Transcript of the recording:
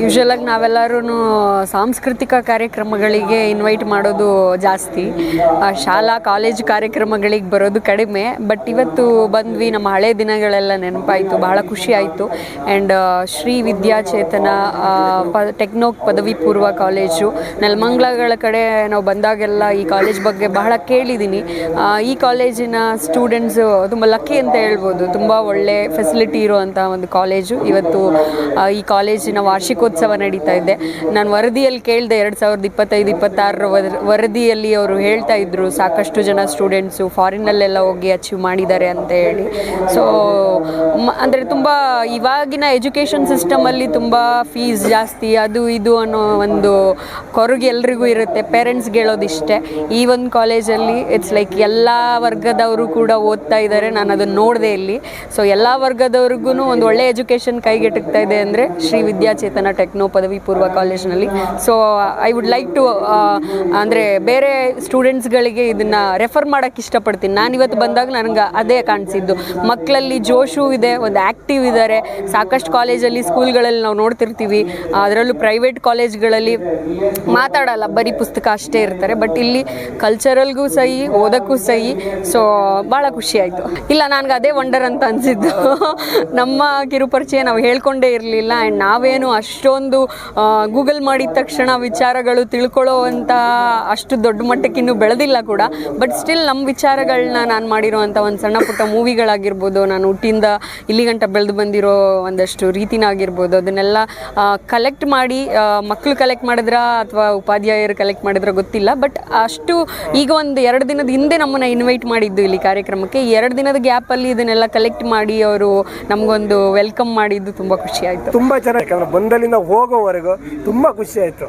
ಯೂಶಲಾಗಿ ನಾವೆಲ್ಲರೂ ಸಾಂಸ್ಕೃತಿಕ ಕಾರ್ಯಕ್ರಮಗಳಿಗೆ ಇನ್ವೈಟ್ ಮಾಡೋದು ಜಾಸ್ತಿ, ಶಾಲಾ ಕಾಲೇಜ್ ಕಾರ್ಯಕ್ರಮಗಳಿಗೆ ಬರೋದು ಕಡಿಮೆ. ಬಟ್ ಇವತ್ತು ಬಂದ್ವಿ, ನಮ್ಮ ಹಳೆ ದಿನಗಳೆಲ್ಲ ನೆನಪಾಯಿತು, ಬಹಳ ಖುಷಿ ಆಯಿತು. ಆ್ಯಂಡ್ ಶ್ರೀ ವಿದ್ಯಾಚೇತನ ಟೆಕ್ನೋ ಪದವಿ ಪೂರ್ವ ಕಾಲೇಜು ನೆಲಮಂಗಲಗಳ ಕಡೆ ನಾವು ಬಂದಾಗೆಲ್ಲ ಈ ಕಾಲೇಜ್ ಬಗ್ಗೆ ಬಹಳ ಕೇಳಿದ್ದೀನಿ. ಈ ಕಾಲೇಜಿನ ಸ್ಟೂಡೆಂಟ್ಸು ತುಂಬ ಲಕ್ಕಿ ಅಂತ ಹೇಳ್ಬೋದು, ತುಂಬ ಒಳ್ಳೆ ಫೆಸಿಲಿಟಿ ಇರುವಂಥ ಒಂದು ಕಾಲೇಜು. ಇವತ್ತು ಈ ಕಾಲೇಜಿನ ವಾರ್ಷಿಕೋತ್ಸವ ನಡೀತಾ ಇದೆ. ನಾನು ವರದಿಯಲ್ಲಿ ಕೇಳಿದೆ, 2025-26 ವರದಿಯಲ್ಲಿ ಅವರು ಹೇಳ್ತಾ ಇದ್ರು ಸಾಕಷ್ಟು ಜನ ಸ್ಟೂಡೆಂಟ್ಸು ಫಾರಿನಲ್ಲೆಲ್ಲ ಹೋಗಿ ಅಚೀವ್ ಮಾಡಿದ್ದಾರೆ ಅಂತ ಹೇಳಿ. ಸೊ ಅಂದರೆ ತುಂಬ ಇವಾಗಿನ ಎಜುಕೇಷನ್ ಸಿಸ್ಟಮಲ್ಲಿ ತುಂಬ ಫೀಸ್ ಜಾಸ್ತಿ, ಅದು ಇದು ಅನ್ನೋ ಒಂದು ಕೊರಗು ಎಲ್ರಿಗೂ ಇರುತ್ತೆ. ಪೇರೆಂಟ್ಸ್ಗೆ ಹೇಳೋದಿಷ್ಟೇ, ಈ ಒಂದು ಕಾಲೇಜಲ್ಲಿ ಇಟ್ಸ್ ಲೈಕ್ ಎಲ್ಲ ವರ್ಗದವರು ಕೂಡ ಓದ್ತಾ ಇದ್ದಾರೆ. ನಾನು ಅದನ್ನು ನೋಡಿದೆ ಇಲ್ಲಿ. ಸೊ ಎಲ್ಲ ವರ್ಗದವ್ರಿಗೂ ಒಂದು ಒಳ್ಳೆ ಎಜುಕೇಷನ್ ಕೈಗೆಟುಕ್ತಾ ಇದೆ ಅಂದರೆ ಶ್ರೀ ವಿದ್ಯಾಚೇತನ ಟೆಕ್ನೋ ಪದವಿ ಪೂರ್ವ ಕಾಲೇಜ್ನಲ್ಲಿ. So I would like to ಅಂದರೆ ಬೇರೆ ಸ್ಟೂಡೆಂಟ್ಸ್ಗಳಿಗೆ ಇದನ್ನು ರೆಫರ್ ಮಾಡೋಕ್ಕೆ ಇಷ್ಟಪಡ್ತೀನಿ. ನಾನಿವತ್ತು ಬಂದಾಗ ನನಗೆ ಅದೇ ಕಾಣಿಸಿದ್ದು, ಮಕ್ಕಳಲ್ಲಿ ಜೋಶು ಇದೆ, ಒಂದು ಆ್ಯಕ್ಟಿವ್ ಇದ್ದಾರೆ. ಸಾಕಷ್ಟು ಕಾಲೇಜಲ್ಲಿ ಸ್ಕೂಲ್ಗಳಲ್ಲಿ ನಾವು ನೋಡ್ತಿರ್ತೀವಿ, ಅದರಲ್ಲೂ ಪ್ರೈವೇಟ್ ಕಾಲೇಜ್ಗಳಲ್ಲಿ ಮಾತಾಡಲ್ಲ, ಬರೀ ಪುಸ್ತಕ ಅಷ್ಟೇ ಇರ್ತಾರೆ. ಬಟ್ ಇಲ್ಲಿ ಕಲ್ಚರಲ್ಗೂ ಸಹಿ, ಓದೋಕ್ಕೂ ಸಹಿ. ಸೊ ಭಾಳ ಖುಷಿ ಆಯಿತು. ಇಲ್ಲ, ನನಗೆ ಅದೇ ವಂಡರ್ ಅಂತ ಅನಿಸಿದ್ದು. ನಮ್ಮ ಕಿರುಪರಿಚಯ ನಾವು ಹೇಳ್ಕೊಂಡೇ ಇರಲಿಲ್ಲ. ಆ್ಯಂಡ್ ನಾವೇನು ಅಷ್ಟೊಂದು ಗೂಗಲ್ ಮಾಡಿದ ತಕ್ಷಣ ವಿಚಾರಗಳು ತಿಳ್ಕೊಳ್ಳೋವಂಥ ಅಷ್ಟು ದೊಡ್ಡ ಮಟ್ಟಕ್ಕೆ ಇನ್ನೂ ಬೆಳೆದಿಲ್ಲ ಕೂಡ. ಬಟ್ ಸ್ಟಿಲ್ ನಮ್ಮ ವಿಚಾರಗಳನ್ನ ನಾನು ಮಾಡಿರೋವಂಥ ಒಂದು ಸಣ್ಣ ಪುಟ್ಟ ಮೂವಿಗಳಾಗಿರ್ಬೋದು, ನಾನು ಹುಟ್ಟಿಂದ ಇಲ್ಲಿ ಗಂಟ ಬೆಳೆದು ಬಂದಿರೋ ಒಂದಷ್ಟು ರೀತಿನ ಆಗಿರ್ಬೋದು, ಅದನ್ನೆಲ್ಲ ಕಲೆಕ್ಟ್ ಮಾಡಿ, ಮಕ್ಕಳು ಕಲೆಕ್ಟ್ ಮಾಡಿದ್ರ ಅಥವಾ ಉಪಾಧ್ಯಾಯರು ಕಲೆಕ್ಟ್ ಮಾಡಿದ್ರ ಗೊತ್ತಿಲ್ಲ. ಬಟ್ ಅಷ್ಟು ಈಗ ಒಂದು 2 ದಿನದ ಹಿಂದೆ ನಮ್ಮನ್ನು ಇನ್ವೈಟ್ ಮಾಡಿದ್ದು ಇಲ್ಲಿ ಕಾರ್ಯಕ್ರಮಕ್ಕೆ. 2 ದಿನದ ಗ್ಯಾಪಲ್ಲಿ ಇದನ್ನೆಲ್ಲ ಕಲೆಕ್ಟ್ ಮಾಡಿ ಅವರು ನಮಗೊಂದು ವೆಲ್ಕಮ್ ಮಾಡಿದ್ದು ತುಂಬ ಖುಷಿ ಆಯಿತು. ತುಂಬ ಚೆನ್ನಾಗಿ ಬಂದಲ್ಲಿಂದ ಹೋಗೋವರೆಗೂ ತುಂಬ ಖುಷಿ ಆಯಿತು.